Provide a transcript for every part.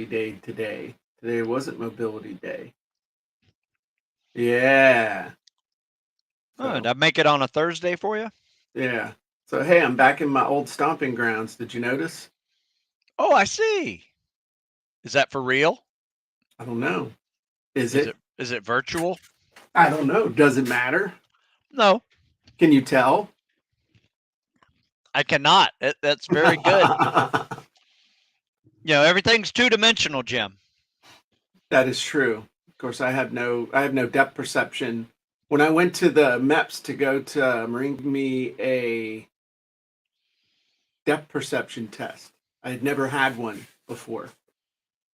day today. Today wasn't mobility day. Yeah. Oh, did So I make it on a Thursday for you? yeah. So hey, I'm back in my old stomping grounds. Did you notice? Oh, I see. Is that for real? I don't know. Is Is it? it virtual? I don't know. Does it matter? No, Can you tell? I cannot. That's very good. Everything's two-dimensional, Jim. That is true. Of course, I have no depth perception. When I went to the MEPS to go to Marine me a depth perception test, I had never had one before.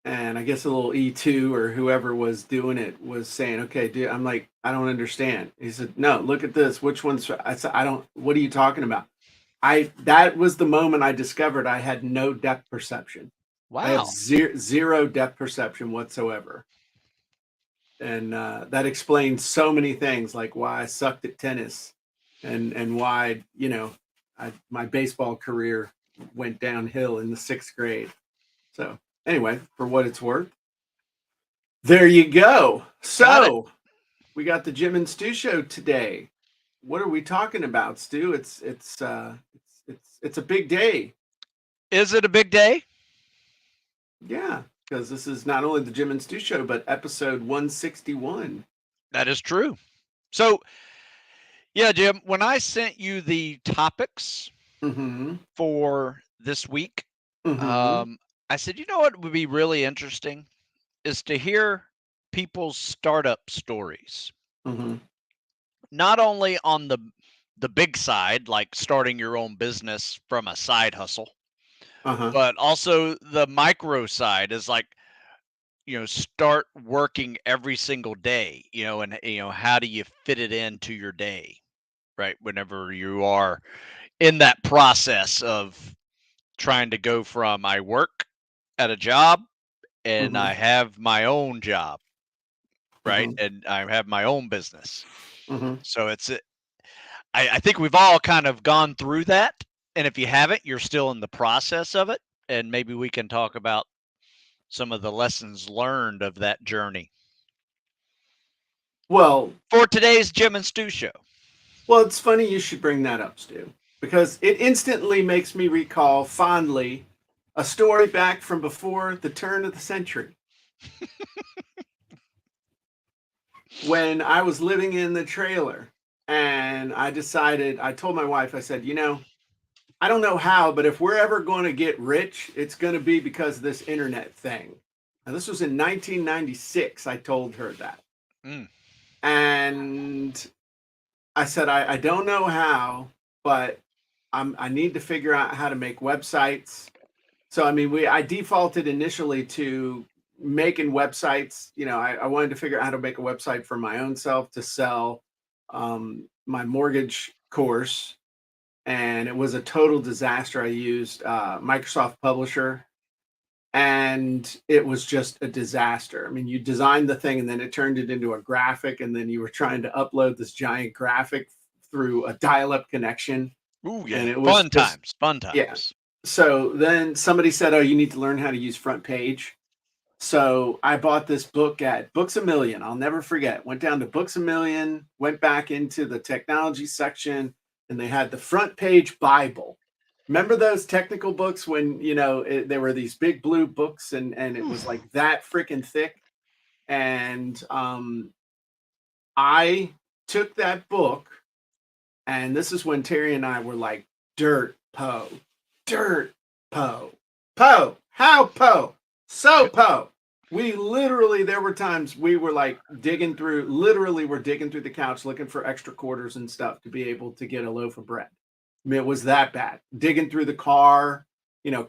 And I guess a little E2 or whoever was doing it was saying, okay, dude, I'm like, I don't understand. He said, no, look at this. Which one's, I said, I don't, what are you talking about? That was the moment I discovered I had no depth perception. I have Wow. zero depth perception whatsoever. And that explains so many things, like why I sucked at tennis and why, my baseball career went downhill in the 6th grade. So anyway, for what it's worth, there you go. Got it. So we got the Jim and Stu show today. What are we talking about, Stu? It's a big day. Is it a big day? Yeah, because this is not only the Jim and Stu show, but episode 161. That is true. So, yeah, Jim, when I sent you the topics Mm-hmm. for this week, Mm-hmm. um, I said, you know what would be really interesting is to hear people's startup stories. Mm-hmm. Not only on the big side, like starting your own business from a side hustle, Uh-huh. but also the micro side is like, start working every single day, and how do you fit it into your day, right? Whenever you are in that process of trying to go from I work at a job and Mm-hmm. I have my own job, right? Mm-hmm. And I have my own business. Mm-hmm. So I think we've all kind of gone through that. And if you haven't, you're still in the process of it. And maybe we can talk about some of the lessons learned of that journey Well, for today's Jim and Stu show. well, it's funny you should bring that up, Stu, because it instantly makes me recall fondly a story back from before the turn of the century when I was living in the trailer and I told my wife, I said, I don't know how, but if we're ever going to get rich, it's going to be because of this internet thing. Now, this was in 1996. I told her that. Mm. And I said, I don't know how, but I need to figure out how to make websites. So, I mean, I defaulted initially to making websites. I wanted to figure out how to make a website for my own self to sell my mortgage course, and it was a total disaster. I used Microsoft Publisher, and it was just a disaster. I mean, you designed the thing, and then it turned it into a graphic, and then you were trying to upload this giant graphic through a dial-up connection, Ooh, and yeah. it was Fun just times. Fun yeah. times. So then somebody said, "Oh, you need to learn how to use front page." So I bought this book at Books a Million. I'll never forget. Went down to Books a Million, went back into the technology section, and they had the front page Bible. Remember those technical books when there were these big blue books and it Ooh. was like that freaking thick. And I took that book, and this is when Terry and I were like, dirt po, how po, so po. We literally, there were times we were like we're digging through the couch looking for extra quarters and stuff to be able to get a loaf of bread. I mean, it was that bad. Digging through the car,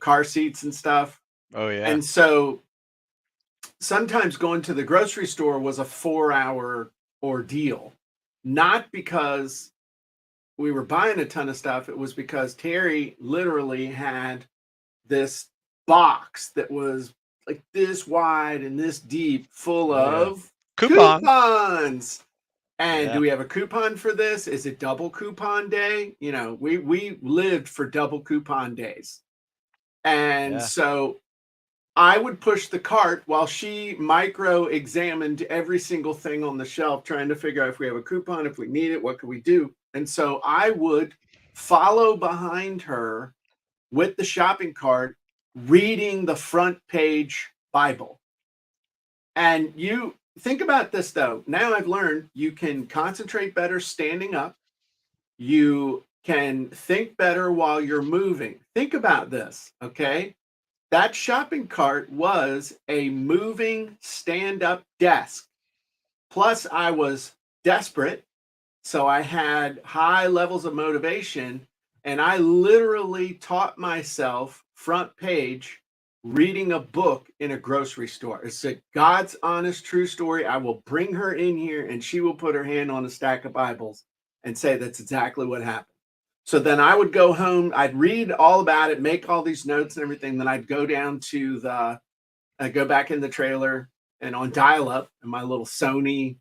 car seats and stuff. Oh, yeah. And so sometimes going to the grocery store was a 4-hour ordeal, not because we were buying a ton of stuff. It was because Terry literally had this box that was like this wide and this deep full Oh, yeah. of Coupon. coupons. And Yeah. do we have a coupon for this? Is it double coupon day? We lived for double coupon days. And Yeah. so I would push the cart while she micro examined every single thing on the shelf, trying to figure out if we have a coupon, if we need it, what could we do. And so I would follow behind her with the shopping cart, reading the front page Bible. And you think about this though. Now I've learned you can concentrate better standing up. You can think better while you're moving. Think about this, okay? That shopping cart was a moving stand up desk. Plus, I was desperate. So I had high levels of motivation. And I literally taught myself front page reading a book in a grocery store. It's a God's honest, true story. I will bring her in here and she will put her hand on a stack of Bibles and say that's exactly what happened. So then I would go home, I'd read all about it, make all these notes and everything. Then I'd go down to I'd go back in the trailer and on dial up, and my little Sony,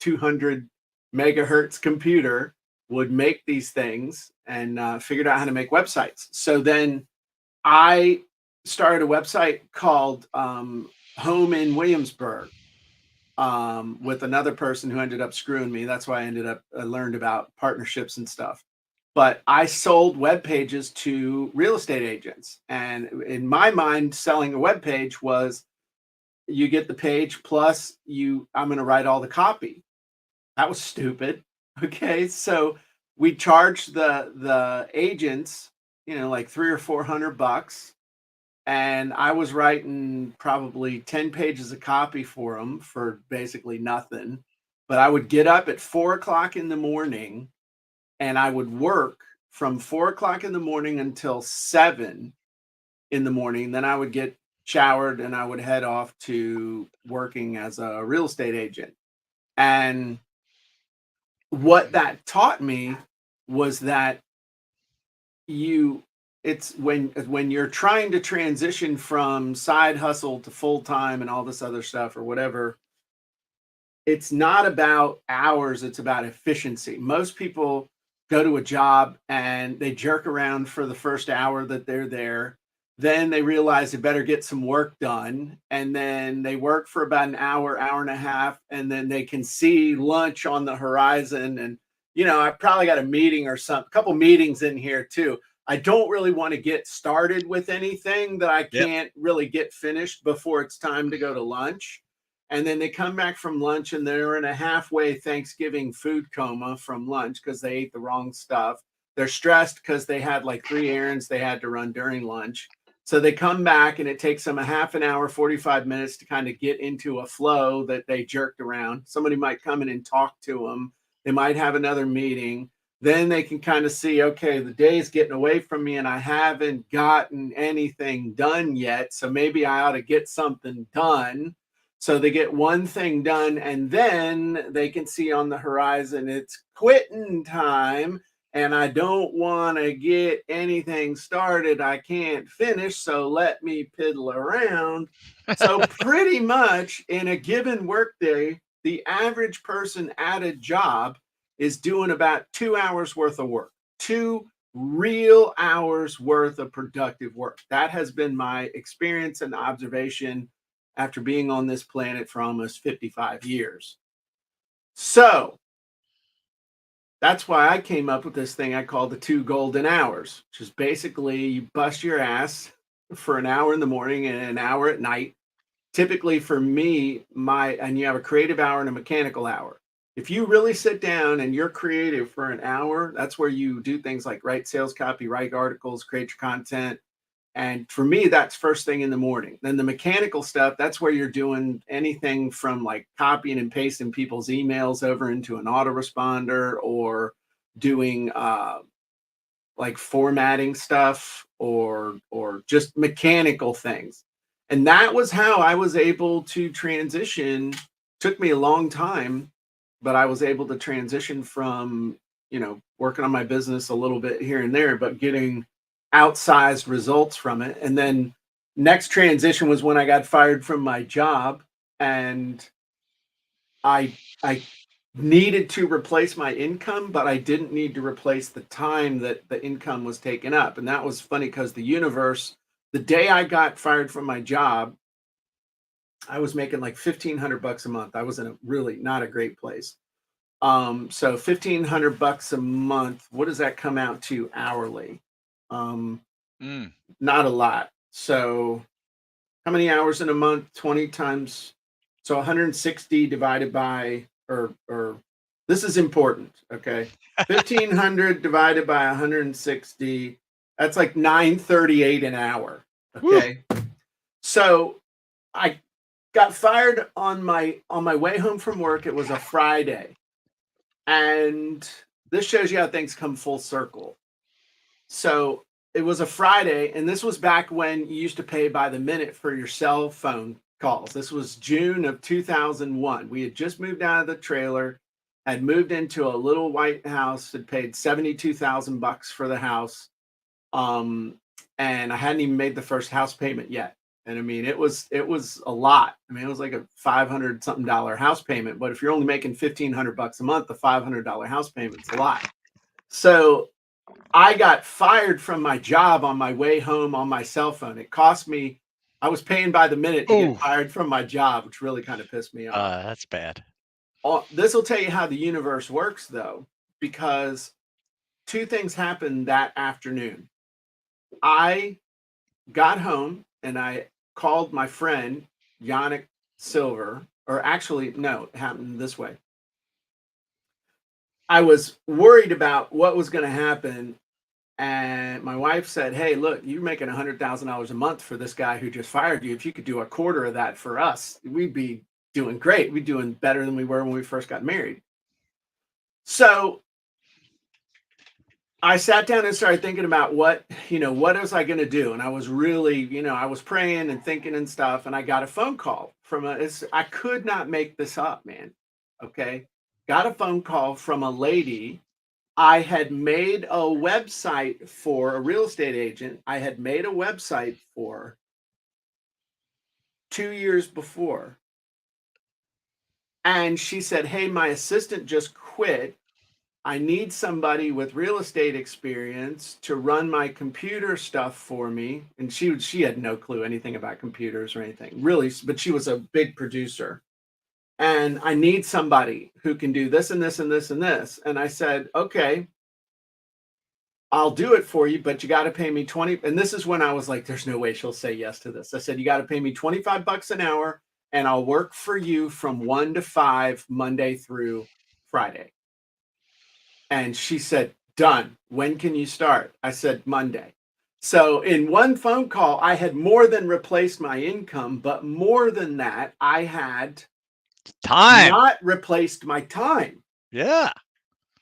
200 megahertz computer would make these things and figured out how to make websites. So then I started a website called Home in Williamsburg with another person who ended up screwing me. That's why I learned about partnerships and stuff. But I sold web pages to real estate agents. And in my mind, selling a web page was you get the page plus I'm going to write all the copy. That was stupid. Okay. So we charged the agents, like $300 or $400. And I was writing probably 10 pages of copy for them for basically nothing. But I would get up at 4 o'clock in the morning and I would work from 4 o'clock in the morning until 7 in the morning. Then I would get showered and I would head off to working as a real estate agent. And what that taught me was that it's when you're trying to transition from side hustle to full time and all this other stuff or whatever, it's not about hours, it's about efficiency. Most people go to a job and they jerk around for the first hour that they're there. Then they realize they better get some work done. And then they work for about an hour, hour and a half, and then they can see lunch on the horizon. And, I probably got a meeting or a couple meetings in here too. I don't really want to get started with anything that I Yep. can't really get finished before it's time to go to lunch. And then they come back from lunch and they're in a halfway Thanksgiving food coma from lunch because they ate the wrong stuff. They're stressed because they had like 3 errands they had to run during lunch. So they come back and it takes them a half an hour, 45 minutes to kind of get into a flow that they jerked around. Somebody might come in and talk to them. They might have another meeting. Then they can kind of see, okay, the day's getting away from me and I haven't gotten anything done yet. So maybe I ought to get something done. So they get one thing done and then they can see on the horizon it's quitting time and I don't want to get anything started I can't finish. So let me piddle around. So pretty much in a given workday, the average person at a job is doing about 2 hours worth of work, 2 real hours worth of productive work. That has been my experience and observation after being on this planet for almost 55 years. So that's why I came up with this thing I call the 2 golden hours, which is basically you bust your ass for an hour in the morning and an hour at night. Typically for me, and you have a creative hour and a mechanical hour. If you really sit down and you're creative for an hour, that's where you do things like write sales copy, write articles, create your content. And for me, that's first thing in the morning. Then the mechanical stuff, that's where you're doing anything from like copying and pasting people's emails over into an autoresponder or doing like formatting stuff or just mechanical things. And that was how I was able to transition. Took me a long time, but I was able to transition from, working on my business a little bit here and there, but getting outsized results from it. And then next transition was when I got fired from my job and I needed to replace my income, but I didn't need to replace the time that the income was taken up. And that was funny because the universe The day I got fired from my job, I was making like $1,500 a month. I was in a really not a great place. So $1,500 a month. What does that come out to hourly? Um, Mm. Not a lot. So how many hours in a month? 20 times. So 160 divided by, or this is important. Okay. 1,500 divided by 160. That's like 938 an hour. Woo. Okay. So I got fired on my way home from work. It was a Friday. And this shows you how things come full circle. So it was a Friday, and this was back when you used to pay by the minute for your cell phone calls. This was June of 2001. We had just moved out of the trailer, had moved into a little white house, had paid 72,000 bucks for the house. Um, and I hadn't even made the first house payment yet. And I mean, it was a lot. I mean, it was like a 500 something dollar house payment. But if you're only making 1,500 bucks a month, the $500 house payment's a lot. So I got fired from my job on my way home on my cell phone. It cost me, I was paying by the minute to get Oh, fired from my job, which really kind of pissed me off. that's bad. This will tell you how the universe works, though, because two things happened that afternoon. I got home and I called my friend, Yannick Silver, or actually, no, it happened this way. I was worried about what was going to happen. And my wife said, "Hey, look, you're making $100,000 a month for this guy who just fired you. If you could do a quarter of that for us, we'd be doing great. We'd be doing better than we were when we first got married." So I sat down and started thinking about what was I going to do? And I was really, I was praying and thinking and stuff. And I got a phone call I could not make this up, man. Okay. Got a phone call from a lady. I had made a website for a real estate agent. I had made a website for 2 years before. And she said, "Hey, my assistant just quit. I need somebody with real estate experience to run my computer stuff for me." And she had no clue anything about computers or anything, really, but she was a big producer. "And I need somebody who can do this and this and this and this." And I said, "Okay, I'll do it for you, but you got to pay me 20." And this is when I was like, there's no way she'll say yes to this. I said, "You got to pay me 25 bucks an hour and I'll work for you from 1 to 5 Monday through Friday." And she said, "Done. When can you start?" I said, "Monday." So in one phone call, I had more than replaced my income, but more than that, I had Time. not replaced my time. Yeah.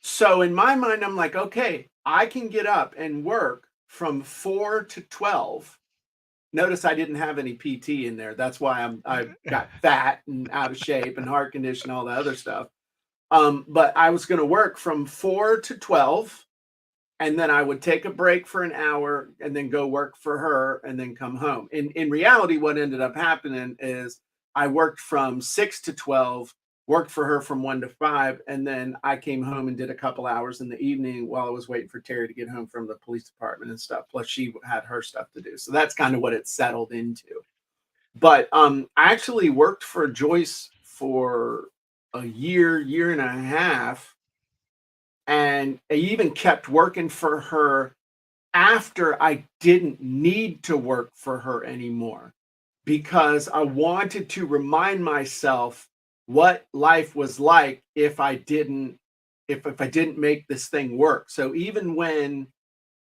So in my mind, I'm like, okay, I can get up and work from 4 to 12. Notice I didn't have any PT in there. That's why I got fat and out of shape and heart condition, all the other stuff. But I was going to work from 4 to 12, and then I would take a break for an hour and then go work for her and then come home. In reality, what ended up happening is I worked from 6 to 12, worked for her from 1 to 5, and then I came home and did a couple hours in the evening while I was waiting for Terry to get home from the police department and stuff. Plus, she had her stuff to do. So that's kind of what it settled into. But I actually worked for Joyce for a year, year and a half, and I even kept working for her after I didn't need to work for her anymore, because I wanted to remind myself what life was like if I didn't make this thing work. So even when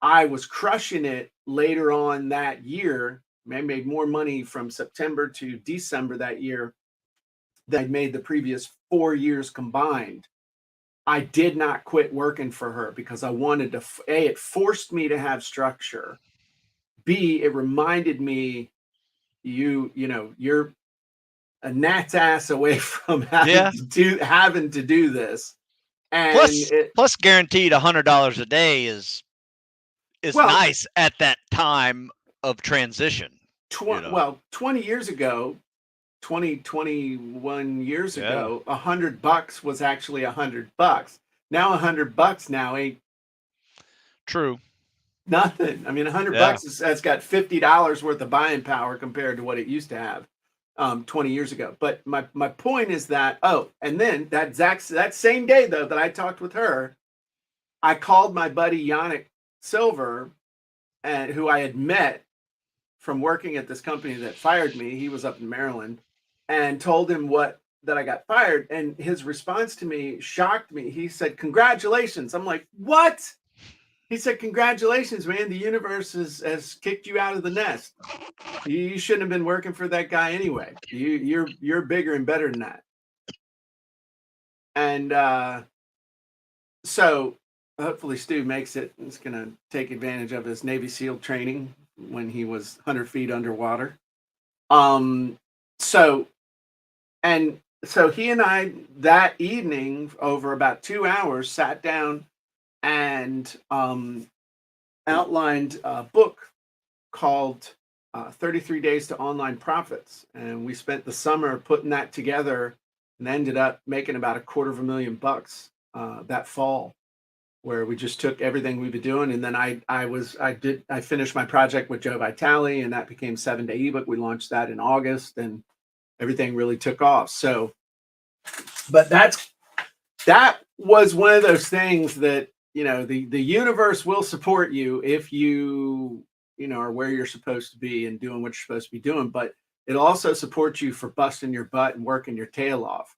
I was crushing it later on that year, I made more money from September to December that year than I made the previous 4 years combined. I did not quit working for her because I wanted to, A, it forced me to have structure. B, it reminded me, you're a gnat's ass away from Yeah. having to do this. And Plus, plus guaranteed $100 a day is well, nice at that time of transition. 20 years ago, 21 years Yeah. ago, $100 was actually $100. Now $100 now ain't True. Nothing. I mean, Yeah. $100 has got $50 worth of buying power compared to what it used to have 20 years ago. But my point is that, oh, and then that same day though that I talked with her, I called my buddy Yannick Silver, and who I had met from working at this company that fired me. He was up in Maryland, and told him what that I got fired. And his response to me shocked me. He said, "Congratulations." I'm like, "What?" He said, "Congratulations, man. The universe has kicked you out of the nest. You shouldn't have been working for that guy anyway. You're bigger and better than that." And so hopefully Stu makes it. He's gonna take advantage of his Navy SEAL training when he was 100 feet underwater. Um, so and so he and I that evening over about 2 hours sat down and outlined a book called 33 Days to Online Profits. And we spent the summer putting that together and ended up making about $250,000 that fall, where we just took everything we've been doing. And then I finished my project with Joe Vitale, and that became 7 Day ebook. We launched that in August, and everything really took off. So, but that was one of those things that, the universe will support you if you are where you're supposed to be and doing what you're supposed to be doing, but it also supports you for busting your butt and working your tail off,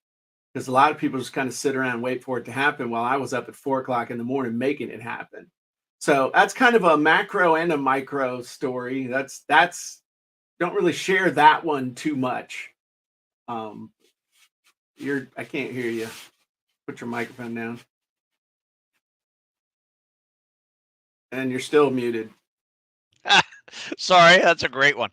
because a lot of people just kind of sit around and wait for it to happen, while I was up at 4 o'clock in the morning making it happen. So that's kind of a macro and a micro story. That's don't really share that one too much. um I can't hear you. Put your microphone down. And you're still muted. Sorry, that's a great one.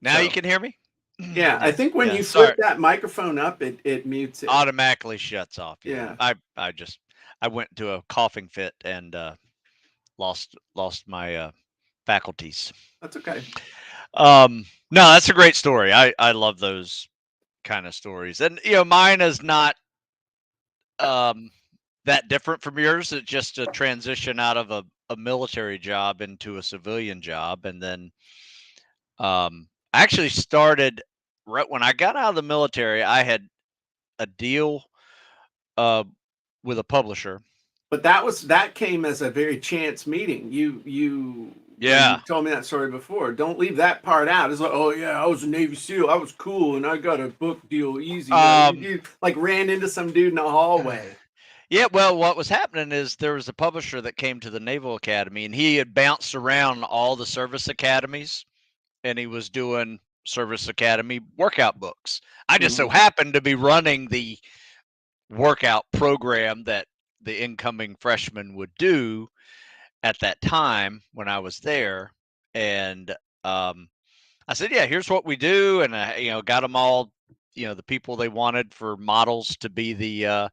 Now you So, can hear me? yeah, I Yeah. think when Yeah. you flip Sorry. that microphone up, it mutes it. Automatically shuts off. Yeah. Yeah, I went to a coughing fit and lost my faculties. that's okay. No, that's a great story. I love those kind of stories. And mine is not um that different from yours. It's just a transition out of a military job into a civilian job. And then I actually started right when I got out of the military. I had a deal uh with a publisher. But that came as a very chance meeting. You when you Yeah. told me that story before, don't leave that part out. It's like, oh yeah, I was a Navy SEAL. I was cool, and I got a book deal easy. Um You like ran into some dude in the hallway. yeah, well, what was happening is there was a publisher that came to the Naval Academy and he had bounced around all the service academies and he was doing service academy workout books. I just so Mhm. happened to be running the workout program that the incoming freshmen would do at that time when I was there. And I said, "Yeah, here's what we do," and I, got them all, the people they wanted for models to be the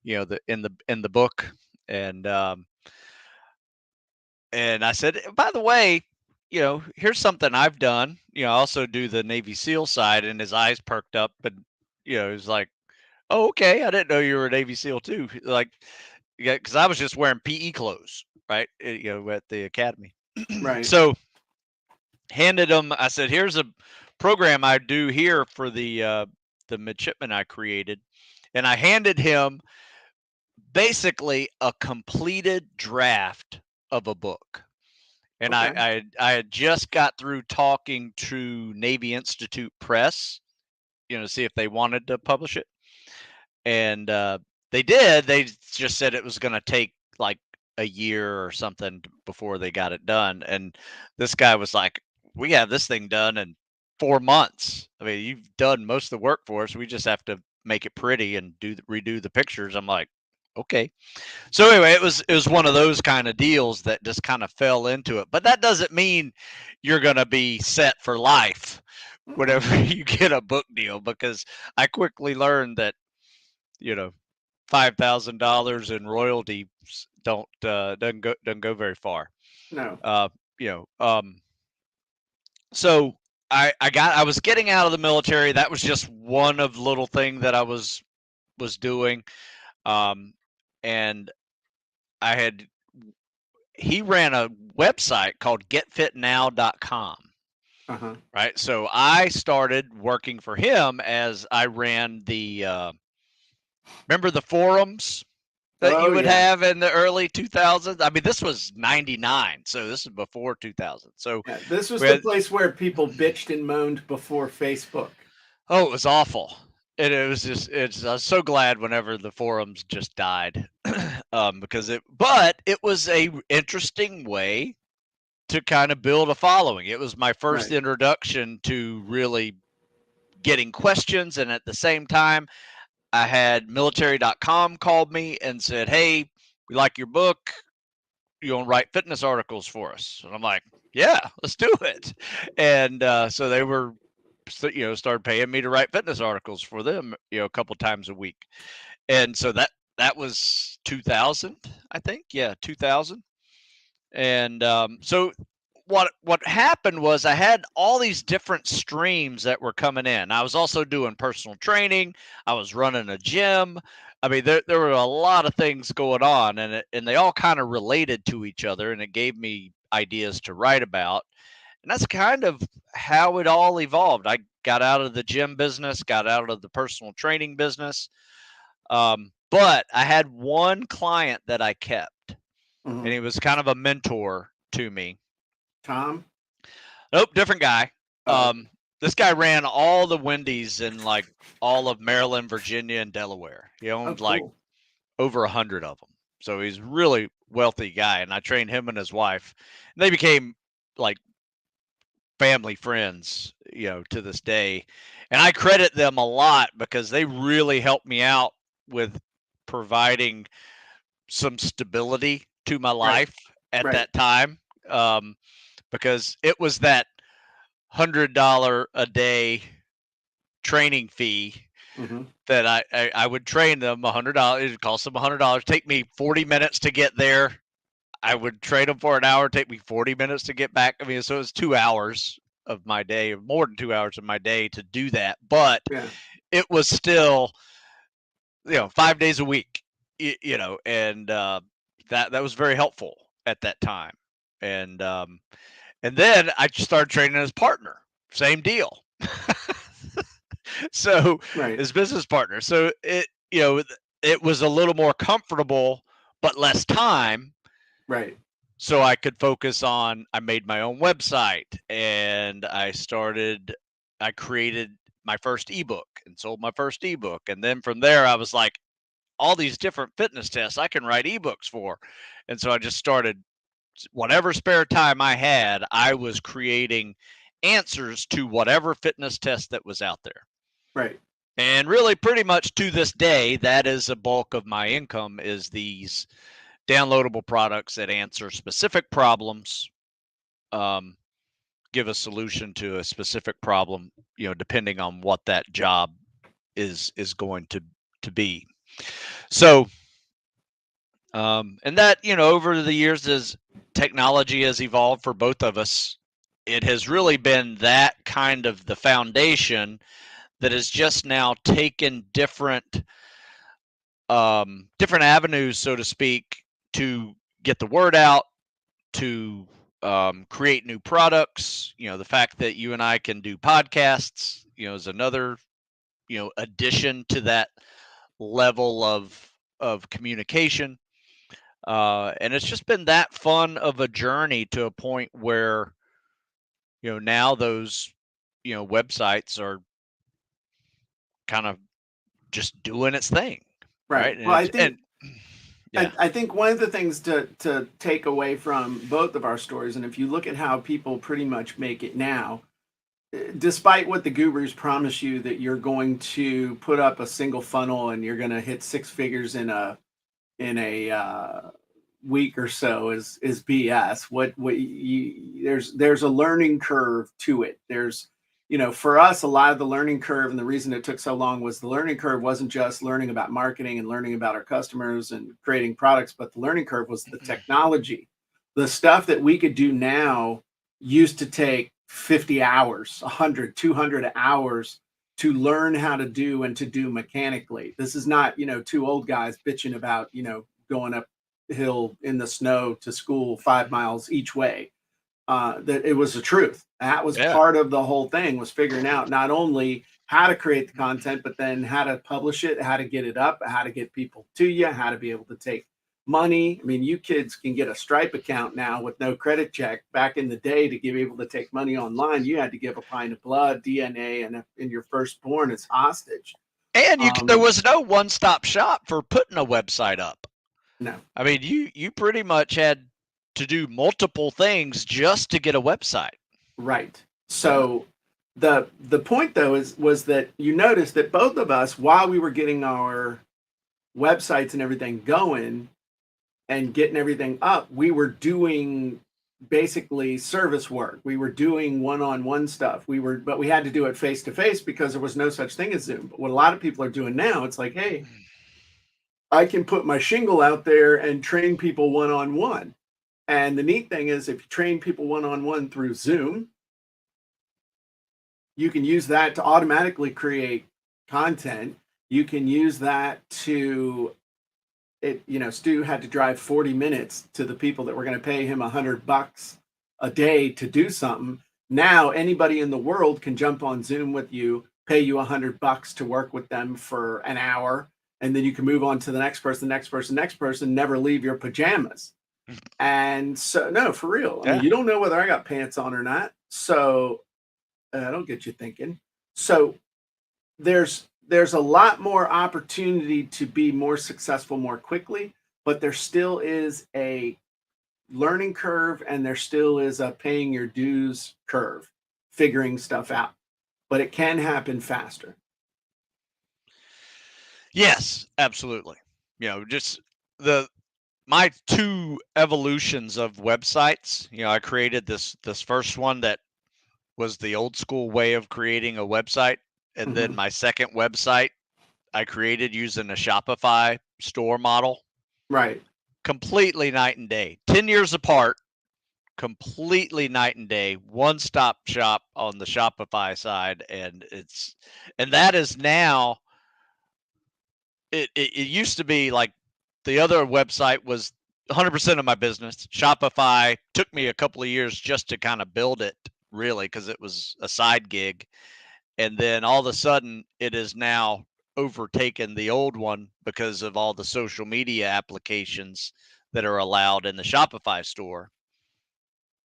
in the book, and and I said, "By the way, here's something I've done. I also do the Navy SEAL side," and his eyes perked up, and he's like, "Oh, okay, I didn't know you were a Navy SEAL too." Like, yeah, because I was just wearing PE clothes, right? At the academy. Right. So handed him. I said, "Here's a program I do here for the midshipman I created," and I handed him basically a completed draft of a book. And I, Okay. I I had just got through talking to Navy Institute Press, to see if they wanted to publish it, and they did. They just said it was going to take like a year or something before they got it done. And this guy was like, "We have this thing done in 4 months. I mean, you've done most of the work for us. We just have to make it pretty and redo the pictures." I'm like, "Okay." So anyway, it was one of those kind of deals that just kind of fell into it. But that doesn't mean you're going to be set for life Mm-mm. whenever you get a book deal, because I quickly learned that you know $5,000 in royalties don't doesn't go very far. No. Uh, you know, so I was getting out of the military. That was just one of the little thing that I was doing, and I had he ran a website called getfitnow.com. Uh-huh. Right. So I started working for him as I ran remember the forums that you Oh would yeah. have in the early 2000s? I mean, this was 99. So this is before 2000. So Yeah. This was we the had, place where people bitched and moaned before Facebook. oh, it was awful. It was just, I was so glad whenever the forums just died because but it was a interesting way to kind of build a following. It was my first Right. introduction to really getting questions. And at the same time, I had military.com called me and said, "Hey, we like your book. You want to write fitness articles for us?" And I'm like, "Yeah, let's do it." And so they were, started paying me to write fitness articles for them, a couple times a week. And so that was 2000, I think. Yeah, 2000. And so what happened was I had all these different streams that were coming in. I was also doing personal training. I was running a gym. I mean, there were a lot of things going on, and they all kind of related to each other, and it gave me ideas to write about. And that's kind of how it all evolved. I got out of the gym business, got out of the personal training business, but I had one client that I kept, and Hmm. he was kind of a mentor to me. Tom. Nope, different guy. Oh. This guy ran all the Wendy's in like all of Maryland, Virginia, and Delaware. He Oh, owned like cool. over 100 of them. So he's a really wealthy guy, and I trained him and his wife. And they became like family friends, to this day. And I credit them a lot because they really helped me out with providing some stability to my Right. life at Right. that time. Um, because it was that $100 a day training fee Hmm. that I would train them $100. It would cost them $100. Take me 40 minutes to get there. I would train them for an hour. Take me 40 minutes to get back. I mean, so it was 2 hours of my day, more than 2 hours of my day to do that. But Yeah. it was still, 5 days a week. And that was very helpful at that time. And and then I just started training as partner. Same deal. So Right. as business partner. So it was a little more comfortable, but less time. Right. So I could focus on, I made my own website and I created my first ebook and sold my first ebook. And then from there, I was like, all these different fitness tests I can write ebooks for. And so I just started, whatever spare time I had, I was creating answers to whatever fitness test that was out there. Right. And really, pretty much to this day, that is a bulk of my income, is these downloadable products that answer specific problems, um, give a solution to a specific problem, depending on what that job is going to be. So, and that, over the years, as technology has evolved for both of us, it has really been that kind of the foundation that has just now taken different avenues, so to speak, to get the word out, to create new products. The fact that you and I can do podcasts, is another, addition to that level of communication. And it's just been that fun of a journey to a point where, now those, websites are kind of just doing its thing, right? Right. And Well, I it's think and yeah. I think one of the things to take away from both of our stories, and if you look at how people pretty much make it now, despite what the gurus promise you that you're going to put up a single funnel and you're going to hit six figures in a week or so is BS. What you there's a learning curve to it. There's for us, a lot of the learning curve and the reason it took so long was the learning curve wasn't just learning about marketing and learning about our customers and creating products, but the learning curve was the technology. The stuff that we could do now used to take 50 hours, 100, 200 hours to learn how to do and to do mechanically. This is not, two old guys bitching about, going up hill in the snow to school 5 miles each way. That it was the truth. That was Yeah. part of the whole thing, was figuring out not only how to create the content, but then how to publish it, how to get it up, how to get people to you, how to be able to take money. I mean, you kids can get a Stripe account now with no credit check. Back in the day, to be able to take money online, you had to give a pint of blood, DNA, and your firstborn as hostage. And there Um, was no one-stop shop for putting a website up. no, I mean, you pretty much had to do multiple things just to get a website. right. Yeah. So the point though was that you noticed that both of us, while we were getting our websites and everything going and getting everything up, we were doing basically service work. We were doing one-on-one stuff. But we had to do it face to face because there was no such thing as Zoom. But what a lot of people are doing now, it's like, hey, I can put my shingle out there and train people one-on-one. And the neat thing is, if you train people one-on-one through Zoom, you can use that to automatically create content. You can use that to Stu had to drive 40 minutes to the people that were going to pay him $100 a day to do something. Now anybody in the world can jump on Zoom with you, pay you $100 to work with them for an hour, and then you can move on to the next person, next person, next person, never leave your pajamas. And so, no, for real. I mean, Yeah. you don't know whether I got pants on or not. So don't get you thinking. So there's a lot more opportunity to be more successful more quickly, but there still is a learning curve, and there still is a paying your dues curve, figuring stuff out. But it can happen faster. Yes, absolutely. Just the my two evolutions of websites. I created this first one that was the old school way of creating a website, and then Mhm. my second website I created using a Shopify store model. Right. Completely night and day. 10 years apart, completely night and day. One-stop shop on the Shopify side, and that is now it used to be like the other website was 100% of my business. Shopify took me a couple of years just to kind of build it, really, because it was a side gig. And then all of a sudden, it is now overtaken the old one because of all the social media applications that are allowed in the Shopify store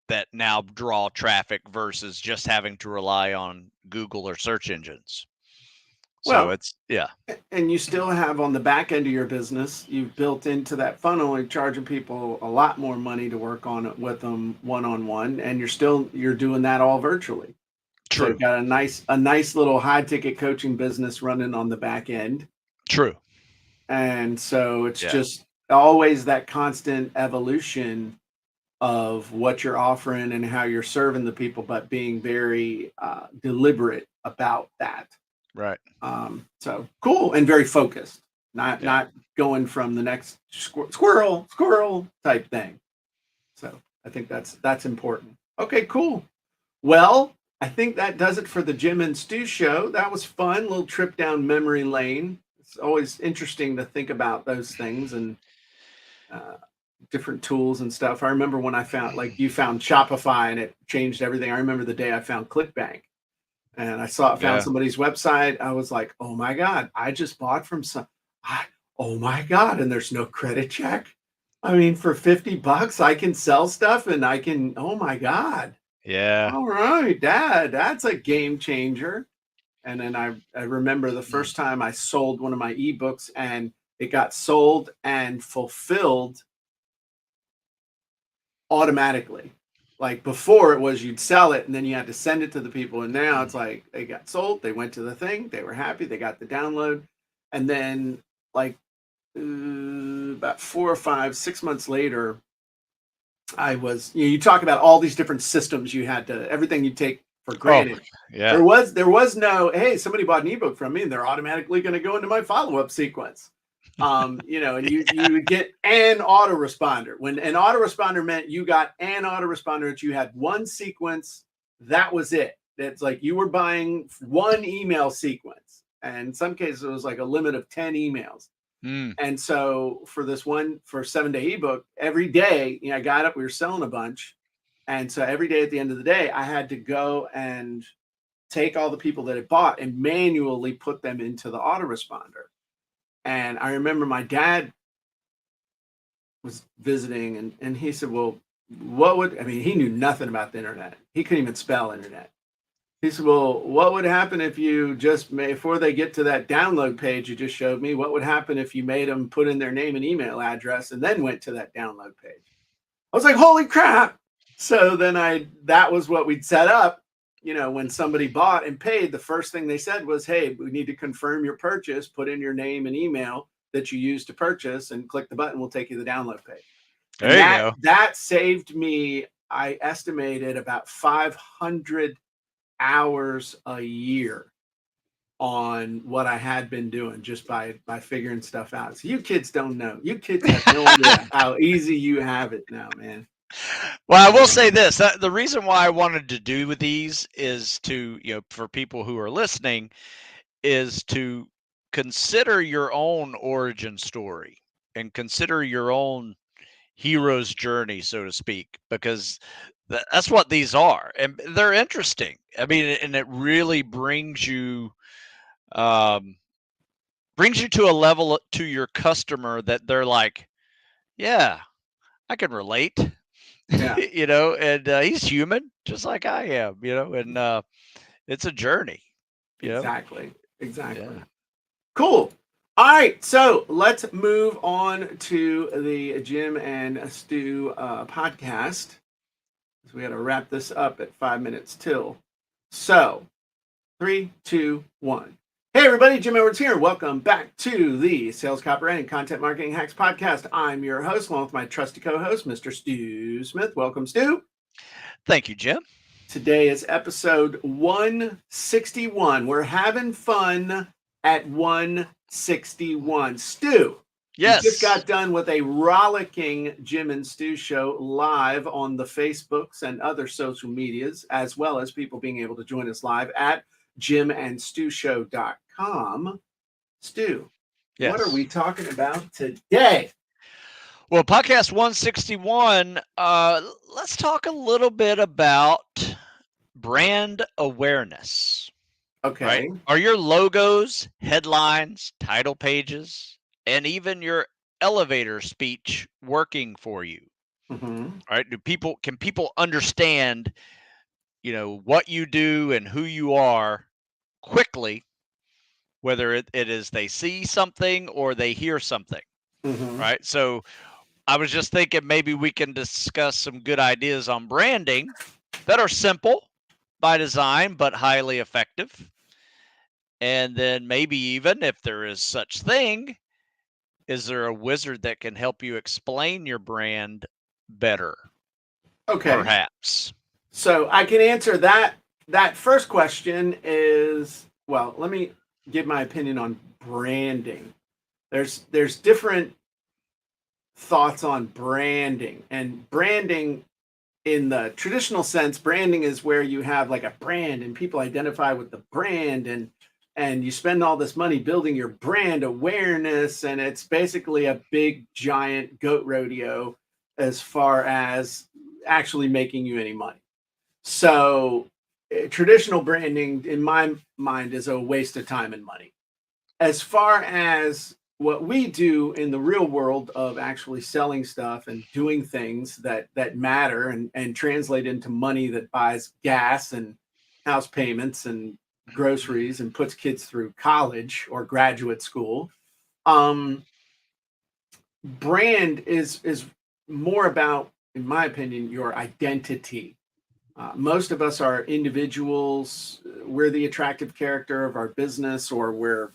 that now draw traffic versus just having to rely on Google or search engines. So Well, it's, yeah. and you still have on the back end of your business, you've built into that funnel and charging people a lot more money to work on it with them one-on-one, and you're doing that all virtually. So you've True. got a nice little high ticket coaching business running on the back end. True. And so it's Yeah. just always that constant evolution of what you're offering and how you're serving the people, but being very deliberate about that. Right. So cool and very focused, not Yeah. not going from the next squirrel type thing. So I think that's important. Okay, cool. Well, I think that does it for the Jim and Stu show. That was fun, little trip down memory lane. It's always interesting to think about those things and uh, different tools and stuff. I remember when I found, like, you found Shopify and it changed everything. I remember the day I found ClickBank and found Yeah. somebody's website. I was like, oh my God, I just bought from oh my God. And there's no credit check. I mean, for $50, I can sell stuff and oh my God. Yeah. All right, Dad, that's a game changer. And then I remember the Mm. first time I sold one of my ebooks and it got sold and fulfilled automatically. Like before, it was you'd sell it and then you had to send it to the people. And now it's like they got sold, they went to the thing, they were happy, they got the download. And then, like, about 4 or 5, 6 months later, you talk about all these different systems you had to, everything you take for Oh, granted. yeah. There was no, hey, somebody bought an ebook from me and they're automatically going to go into my follow-up sequence. And you would get an autoresponder. When an autoresponder meant you got an autoresponder that you had one sequence, that was it. That's like you were buying one email sequence. And in some cases, it was like a limit of 10 emails. Mm. And so for 7-day ebook, every day, I got up, we were selling a bunch. And so every day at the end of the day, I had to go and take all the people that had bought and manually put them into the autoresponder. And I remember my dad was visiting, and he said, well, he knew nothing about the internet. He couldn't even spell internet. He said, well, what would happen if you before they get to that download page you just showed me, what would happen if you made them put in their name and email address and then went to that download page? I was like, holy crap. So then that was what we'd set up. When somebody bought and paid, the first thing they said was, hey, we need to confirm your purchase, put in your name and email that you used to purchase, and click the button, we'll take you to the download page. And There you go. that saved me, I estimated, about 500 hours a year on what I had been doing just by figuring stuff out. So you kids don't know. You kids have no idea how easy you have it now, man. Well, I will say this: the reason why I wanted to do with these is to, for people who are listening, is to consider your own origin story and consider your own hero's journey, so to speak, because that's what these are, and they're interesting. I mean, and it really um, brings you to a level to your customer that they're like, yeah, I can relate. Yeah, And he's human just like I am, and it's a journey, exactly. Yeah. Cool. All right, so let's move on to the Jim and Stu podcast. So we got to wrap this up at 5 minutes till. So 3, 2, 1. Hey everybody, Jim Edwards here. Welcome back to the Sales Copywriting and Content Marketing Hacks podcast. I'm your host, along with my trusty co-host, Mr. Stu Smith. Welcome, Stu. Thank you, Jim. Today is episode 161. We're having fun at 161. Stu, we just Yes. got done with a rollicking Jim and Stu show live on the Facebooks and other social medias, as well as people being able to join us live at jimandstewshow.com. Stu, what are Yes. we talking about today? Well, podcast 161, let's talk a little bit about brand awareness, right? Okay. Are your logos, headlines, title pages, and even your elevator speech working for you? Mm-hmm. Right? Can people understand, what you do and who you are quickly, whether it is they see something or they hear something, Mm-hmm. right? So I was just thinking maybe we can discuss some good ideas on branding that are simple by design but highly effective. And then maybe even if there is such thing, is there a wizard that can help you explain your brand better, Okay. perhaps? So I can answer that. That first question is, well, let me give my opinion on branding. There's different thoughts on branding. And branding, in the traditional sense, branding is where you have like a brand and people identify with the brand, and you spend all this money building your brand awareness, and it's basically a big giant goat rodeo as far as actually making you any money. So traditional branding, in my mind, is a waste of time and money. As far as what we do in the real world of actually selling stuff and doing things that matter and translate into money that buys gas and house payments and groceries and puts kids through college or graduate school, um, brand is more about, in my opinion, your identity. Most of us are individuals. We're the attractive character of our business, or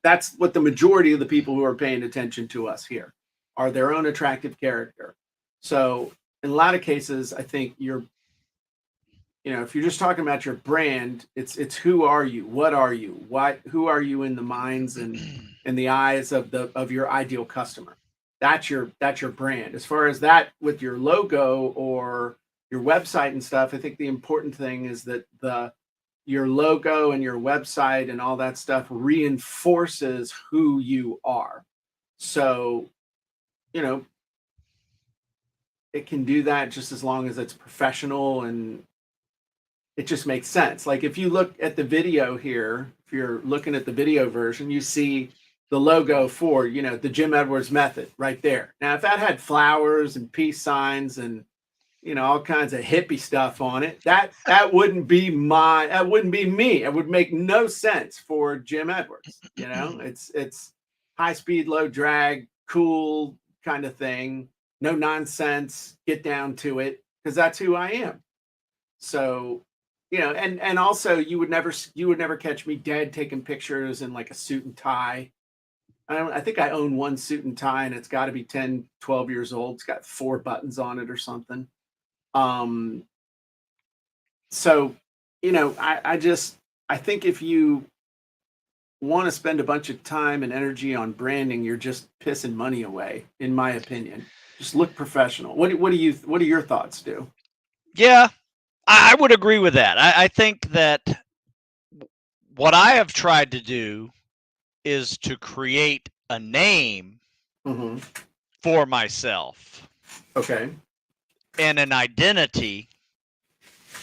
that's what the majority of the people who are paying attention to us here are, their own attractive character. So in a lot of cases, I think if you're just talking about your brand, it's who are you? What are you? Who are you in the minds and in the eyes of your ideal customer? That's your brand. As far as that with your logo or your website and stuff, I think the important thing is that your logo and your website and all that stuff reinforces who you are. So, you know, it can do that just as long as it's professional and it just makes sense. Like if you look at the video here, if you're looking at the video version, you see the logo for, the Jim Edwards method right there. Now, if that had flowers and peace signs and all kinds of hippie stuff on it, that wouldn't be that wouldn't be me. It would make no sense for Jim Edwards. It's high speed, low drag, cool kind of thing. No nonsense, get down to it, because that's who I am. So, and also you would never catch me dead taking pictures in like a suit and tie. I think I own one suit and tie, and it's got to be 10, 12 years old. It's got 4 buttons on it or something. So, I think if you want to spend a bunch of time and energy on branding, you're just pissing money away, in my opinion. Just look professional. What do your thoughts do? Yeah, I would agree with that. I think that what I have tried to do is to create a name for myself. Okay. And an identity,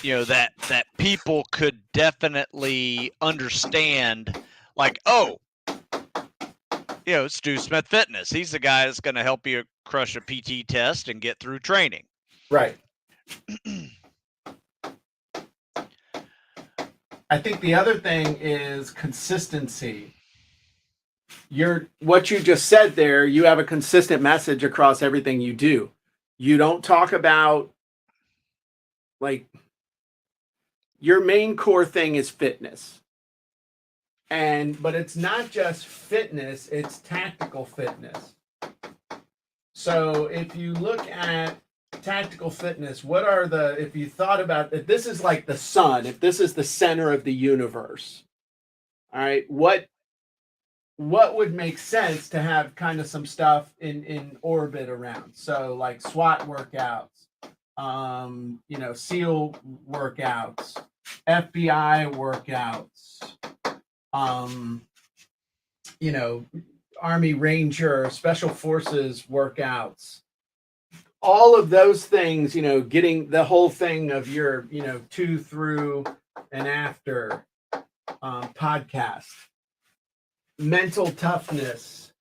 that people could definitely understand, like, oh, Stu Smith Fitness. He's the guy that's going to help you crush a PT test and get through training. Right. I think the other thing is consistency. What you just said there, you have a consistent message across everything you do. You don't talk about, like, your main core thing is fitness. But it's not just fitness, it's tactical fitness. So if you look at tactical fitness, if you thought about, if this is like the sun, if this is the center of the universe, all right, what would make sense to have kind of some stuff in orbit around? So like SWAT workouts, SEAL workouts, FBI workouts, Army Ranger, Special Forces workouts, all of those things, getting the whole thing of your, to, through, and after podcast, mental toughness,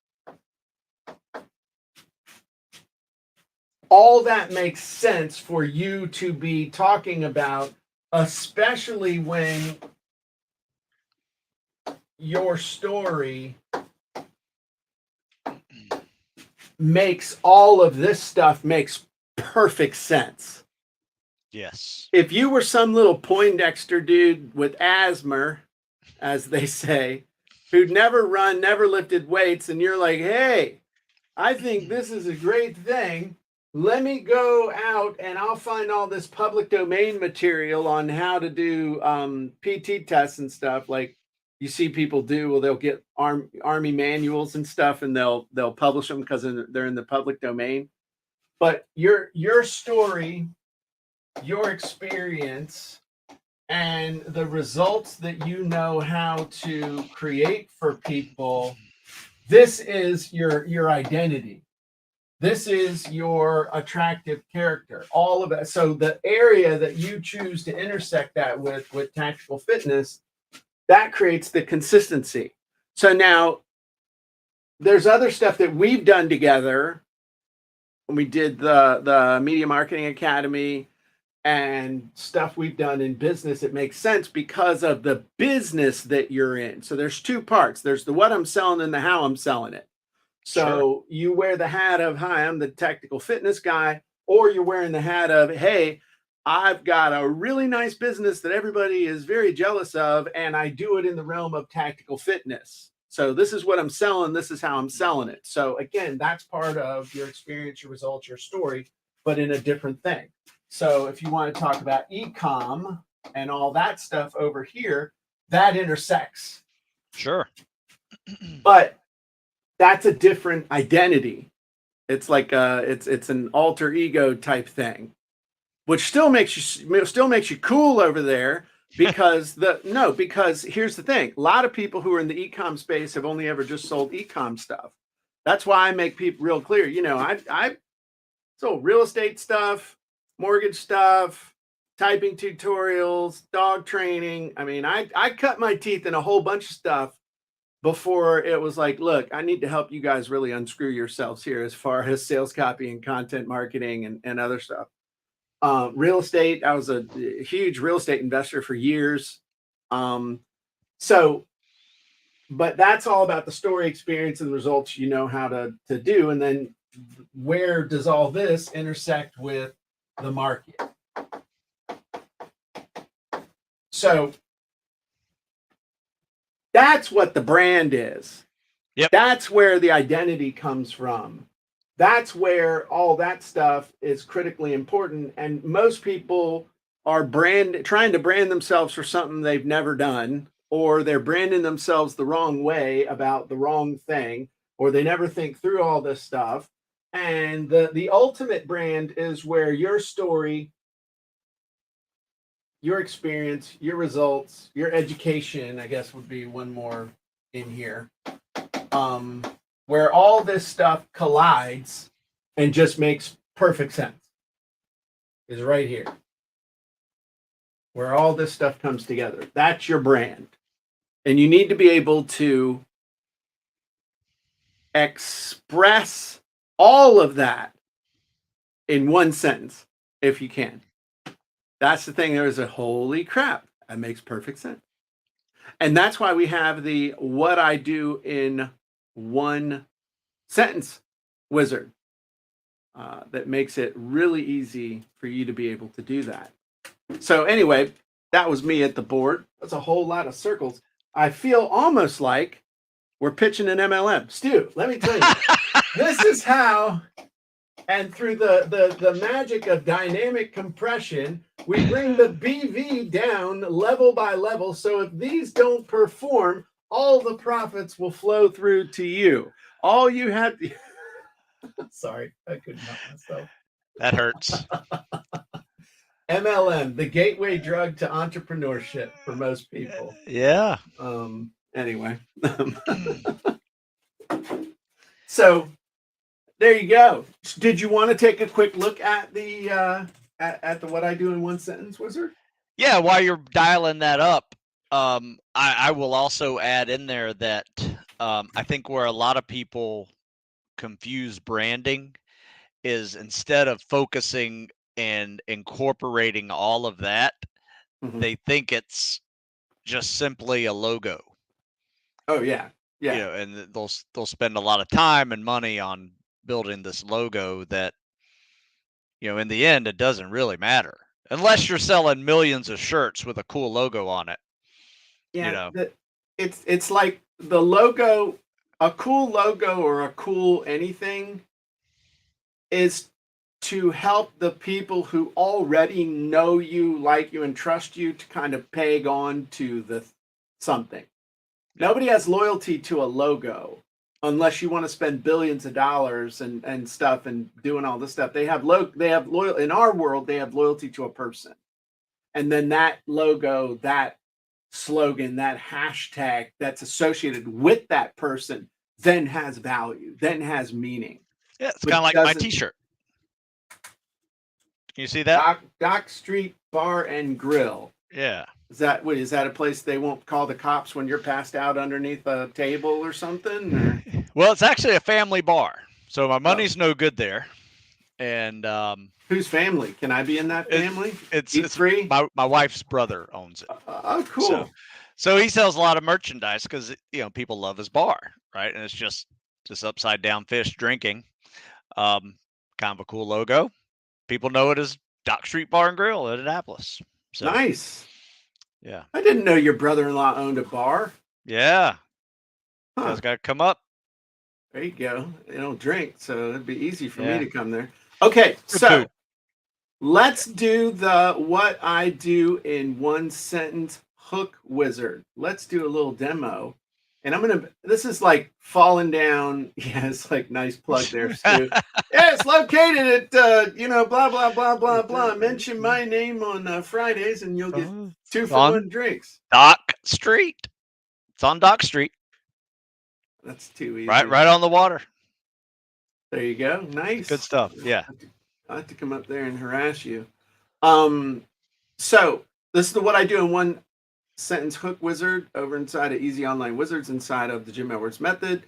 all that makes sense for you to be talking about, especially when your story makes all of this stuff makes perfect sense. Yes. If you were some little Poindexter dude with asthma, as they say, who'd never run, never lifted weights, and you're like, hey, I think this is a great thing. Let me go out and I'll find all this public domain material on how to do PT tests and stuff, like you see people do. Well, they'll get army manuals and stuff, and they'll publish them because they're in the public domain. But your story, your experience, and the results that you know how to create for people, this is your identity. This is your attractive character. All of it. So the area that you choose to intersect that with tactical fitness, that creates the consistency. So now there's other stuff that we've done together. When we did the Media Marketing Academy and stuff we've done in business, it makes sense because of the business that you're in. So there's 2 parts. There's the what I'm selling and the how I'm selling it. So sure. You wear the hat of, hi, I'm the tactical fitness guy, or you're wearing the hat of, hey, I've got a really nice business that everybody is very jealous of, and I do it in the realm of tactical fitness. So this is what I'm selling. This is how I'm selling it. So again, that's part of your experience, your results, your story, but in a different thing. So if you want to talk about e-com and all that stuff over here, that intersects. Sure. But that's a different identity. It's like it's an alter ego type thing, which still makes you cool over there, because here's the thing. A lot of people who are in the e-com space have only ever just sold e-com stuff. That's why I make people real clear. I sold real estate stuff, mortgage stuff, typing tutorials, dog training. I mean, I cut my teeth in a whole bunch of stuff before it was like, look, I need to help you guys really unscrew yourselves here as far as sales copy and content marketing and other stuff. Real estate, I was a huge real estate investor for years. Um, so, but that's all about the story, experience, and the results you know how to do. And then where does all this intersect with the market? So that's what the brand is. Yep. That's where the identity comes from. That's where all that stuff is critically important. And most people are trying to brand themselves for something they've never done, or they're branding themselves the wrong way about the wrong thing, or they never think through all this stuff. And the ultimate brand is where your story, your experience, your results, your education, I guess would be one more in here. Where all this stuff collides and just makes perfect sense is right here. Where all this stuff comes together. That's your brand. And you need to be able to express all of that in one sentence if you can. That's the thing. There is a holy crap. That makes perfect sense. And that's why we have the what I do in one sentence wizard that makes it really easy for you to be able to do that. So anyway, that was me at the board. That's a whole lot of circles. I feel almost like we're pitching an MLM. Stu, let me tell you, this is how, and through the magic of dynamic compression, we bring the BV down level by level. So if these don't perform, all the profits will flow through to you. All you have to... Sorry, I couldn't help myself. That hurts. MLM, the gateway drug to entrepreneurship for most people. Yeah. Anyway. So there you go. Did you want to take a quick look at the what I do in one sentence wizard? Yeah, while you're dialing that up, I will also add in there that I think where a lot of people confuse branding is instead of focusing and incorporating all of that, they think it's just simply a logo. Oh yeah. Yeah. You know, and they'll spend a lot of time and money on building this logo that, you know, in the end it doesn't really matter unless you're selling millions of shirts with a cool logo on it. Yeah, You know. it's like the logo, a cool logo or a cool anything is to help the people who already know you, like you, and trust you to kind of peg on to the something. Yeah. Nobody has loyalty to a logo unless you want to spend billions of dollars and stuff and doing all this stuff. They have loyal in our world, they have loyalty to a person. And then that logo, that slogan, that hashtag that's associated with that person then has value, then has meaning. Yeah, it's But kind of like my doesn't... T-shirt. Can you see that? Dock Street Bar and Grill. Yeah. Is that a place they won't call the cops when you're passed out underneath a table or something? Or? Well, it's actually a family bar, so my money's no good there. And whose family? Can I be in that family? It's free. My wife's brother owns it. Oh, cool. So he sells a lot of merchandise because, you know, people love his bar, right? And it's just upside down fish drinking. Kind of a cool logo. People know it as Dock Street Bar and Grill in Annapolis. So, nice. Yeah. I didn't know your brother-in-law owned a bar. Yeah. Huh. Guys got to come up. There you go. They don't drink, so it'd be easy for me to come there. Okay, so food. Let's do the what I do in one sentence hook wizard. Let's do a little demo. And this is like falling down. Yeah, it's like nice plug there, Stu. Yeah, it's located at, blah, blah, blah, blah, blah. Mention my name on Fridays and you'll get It's 2 for on 1 drinks. Dock Street. It's on Dock Street, That's too right, easy. right on the water. There you go. Good Nice. stuff. Yeah. I'll have to come up there and harass you. So this is what I do in one sentence hook wizard over inside of Easy Online Wizards inside of the Jim Edwards method.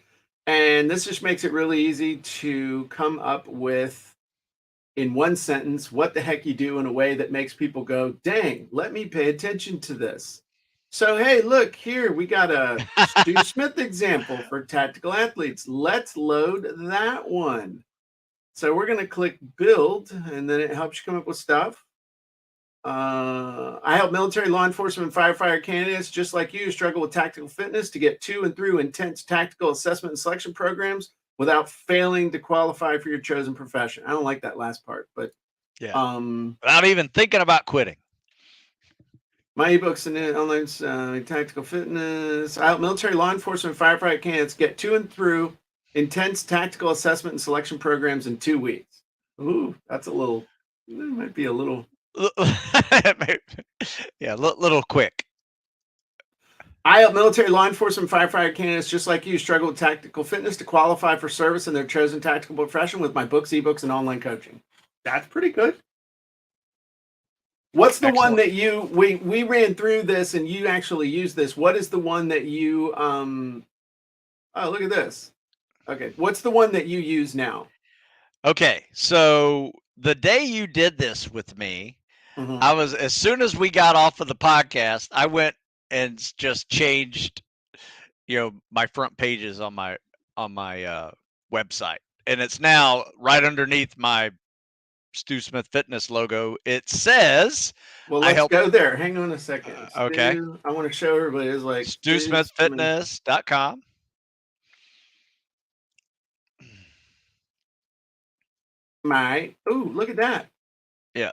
And this just makes it really easy to come up with in one sentence what the heck you do in a way that makes people go, dang, let me pay attention to this. So, hey, look here, we got a Stu Smith example for tactical athletes. Let's load that one. So we're going to click build, and then it helps you come up with stuff. I help military, law enforcement, and firefighter candidates just like you struggle with tactical fitness to get to and through intense tactical assessment and selection programs without failing to qualify for your chosen profession. I don't like that last part, but Yeah. Without even thinking about quitting. my ebooks and online tactical fitness. I help military, law enforcement, and firefighter candidates get to and through intense tactical assessment and selection programs in 2 weeks. Ooh, that's a little. That might be a little. Yeah, little quick. I help military, law enforcement, firefighter candidates just like you struggle with tactical fitness to qualify for service in their chosen tactical profession with my books, ebooks, and online coaching. That's pretty good. What's the one Excellent. that we ran through this and you actually use this? What is the one that you oh, look at this. Okay, what's the one that you use now? Okay, so the day you did this with me, Mhm. I was as soon as we got off of the podcast, I went and just changed, my front pages on my website, and it's now right underneath my Stu Smith Fitness logo. It says, Well, "I let's help." go there. Hang on a second. Okay, Stu, I want to show everybody. It's like Stu Smith. StuSmithFitness.com. My, ooh, look at that. Yeah.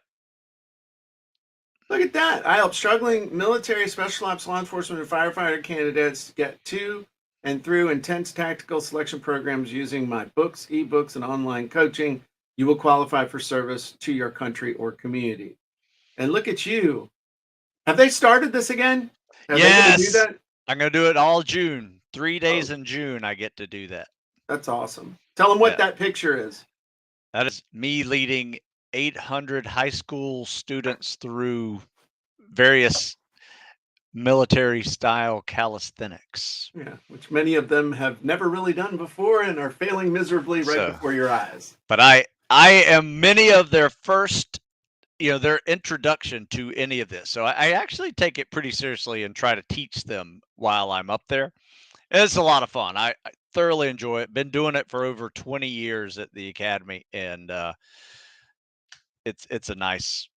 Look at that. I help struggling military, special ops, law enforcement, and firefighter candidates get to and through intense tactical selection programs using my books, ebooks, and online coaching. You will qualify for service to your country or community. And look at you. Have they started this again? Are they going to do Yes, that? I'm gonna do it all June. 3 days Oh, in June, I get to do that. that's awesome. Tell them what Yeah. that picture is. That is me leading 800 high school students through various military style calisthenics. Yeah, which many of them have never really done before and are failing miserably right So, before your eyes. but I am many of their first, their introduction to any of this. So I actually take it pretty seriously and try to teach them while I'm up there. And it's a lot of fun. I thoroughly enjoy it. Been doing it for over 20 years at the academy, and it's a nice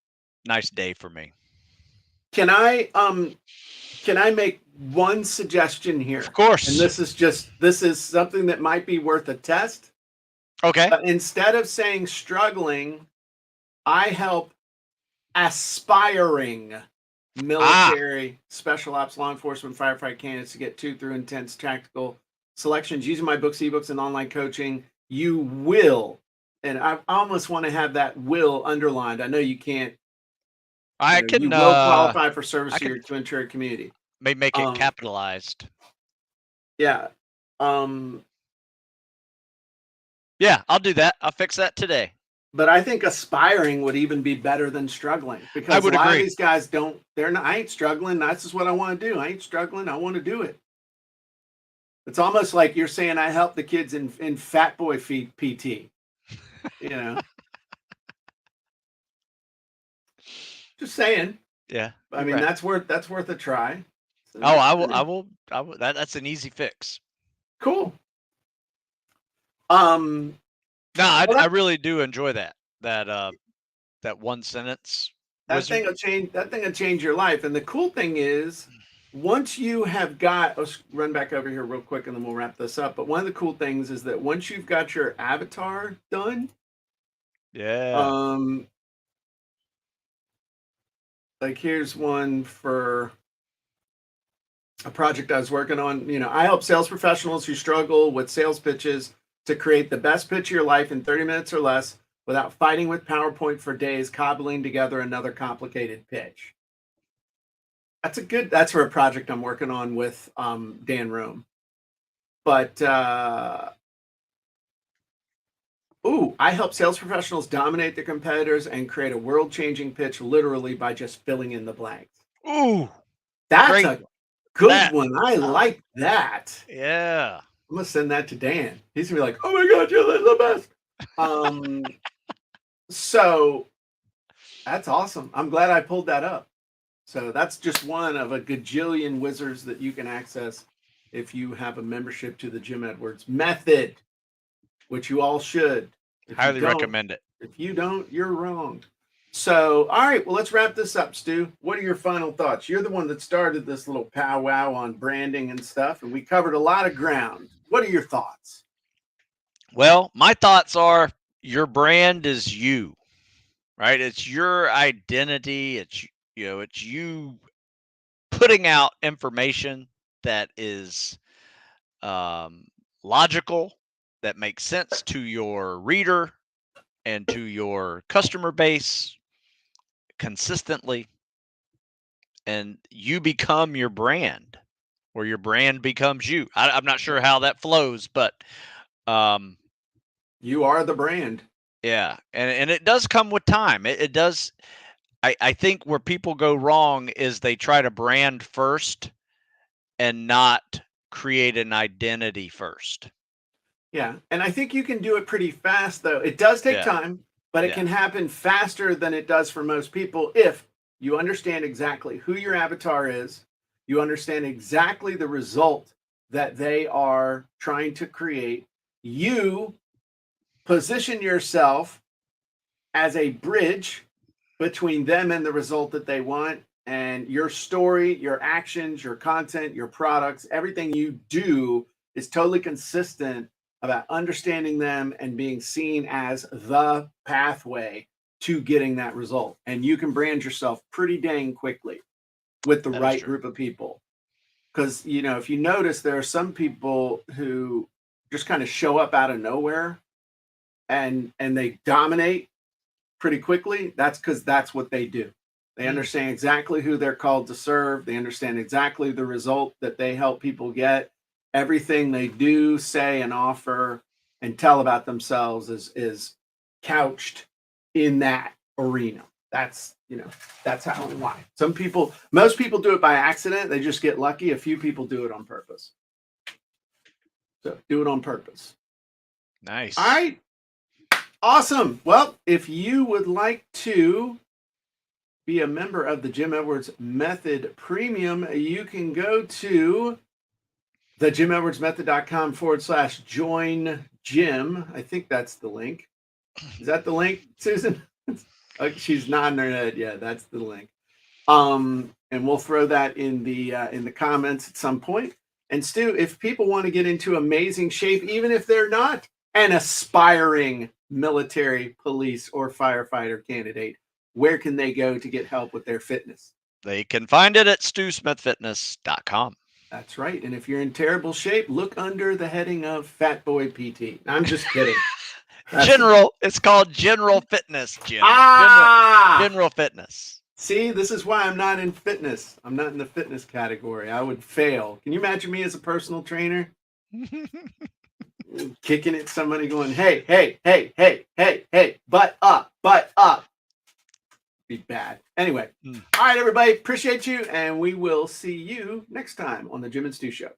day for me. Can I make one suggestion Of here? And course. this is something that might be worth a test. Okay. Instead of saying struggling, I help aspiring Ah, military, special ops, law enforcement, firefighter candidates to get to through intense tactical selections using my books, ebooks, and online coaching. You will, and I almost want to have that will underlined. I know you can't, I you can will qualify for service I to can your to community. maybe make it Um, capitalized. yeah. Um, Yeah, I'll do that. I'll fix that today. But I think aspiring would even be better than struggling I because a would lot of agree. these guys don't, they're not, I ain't struggling. That's just what I want to do. I ain't struggling. I want to do it. It's almost like you're saying I help the kids in Fat Boy Feed PT, you know, just saying. Yeah, I you're mean, right. that's worth a try. So Oh, just I will I saying. will I will that's an easy fix. Cool. Um, No, I well, really do enjoy that one sentence wizard. that thing will change your life. And the cool thing is, once you have got, let's run back over here real quick and then we'll wrap this up. But one of the cool things is that once you've got your avatar done, Yeah. um, like here's one for a project I was working on. I help sales professionals who struggle with sales pitches to create the best pitch of your life in 30 minutes or less without fighting with PowerPoint for days, cobbling together another complicated pitch. That's for a project I'm working on with Dan Rome. But I help sales professionals dominate their competitors and create a world-changing pitch literally by just filling in the blanks. Ooh, That's great a good that. one. I Oh, like that. yeah. I'm gonna send that to Dan. He's gonna be like, "Oh my god, you're the best." Um, so that's awesome. I'm glad I pulled that up. So that's just one of a gajillion wizards that you can access if you have a membership to the Jim Edwards method, which you all should. If you Highly don't, recommend it. you're wrong. So, all right, well, let's wrap this up, Stu. What are your final thoughts? You're the one that started this little powwow on branding and stuff, and we covered a lot of ground. What are your thoughts? Well, my thoughts are your brand is you, right? It's your identity. It's you putting out information that is um, logical, that makes sense to your reader and to your customer base consistently, and you become your brand, or your brand becomes you. I'm not sure how that flows, but um, You are the brand. yeah, and it does come with time. It does. I think where people go wrong is they try to brand first and not create an identity first. Yeah, and I think you can do it pretty fast, though. It does take Yeah, time, but it yeah, can happen faster than it does for most people if you understand exactly who your avatar is, you understand exactly the result that they are trying to create. You position yourself as a bridge between them and the result that they want. And your story, your actions, your content, your products, everything you do is totally consistent about understanding them and being seen as the pathway to getting that result. And you can brand yourself pretty dang quickly with the that is right true. group of people. Because, if you notice, there are some people who just kind of show up out of nowhere and they dominate pretty quickly. That's because that's what they do. They Mm, understand exactly who they're called to serve. They understand exactly the result that they help people get. Everything they do, say, and offer and tell about themselves is couched in that arena. That's how and why. Most people do it by accident. They just get lucky. A few people do it on purpose. So do it on purpose. All nice. right. Awesome. Well, if you would like to be a member of the Jim Edwards Method Premium, you can go to thejimedwardsmethod.com/join Jim. I think that's the link. Is that the link, Susan? She's nodding her head. Yeah, that's the link. And we'll throw that in the comments at some point. And Stu, if people want to get into amazing shape, even if they're not an aspiring military, police, or firefighter candidate, where can they go to get help with their fitness? They can find it at stewsmithfitness.com. That's right. And if you're in terrible shape, look under the heading of Fat Boy PT. I'm just kidding. It's called general fitness, Jim. General Ah, general fitness. see, this is why I'm not in fitness. I'm not in the fitness category. I would fail. Can you imagine me as a personal trainer? Kicking at somebody going, hey, hey, hey, hey, hey, hey, butt up, butt up. Be bad. Anyway, Mm. all right, everybody, appreciate you, and we will see you next time on the Jim and Stu Show.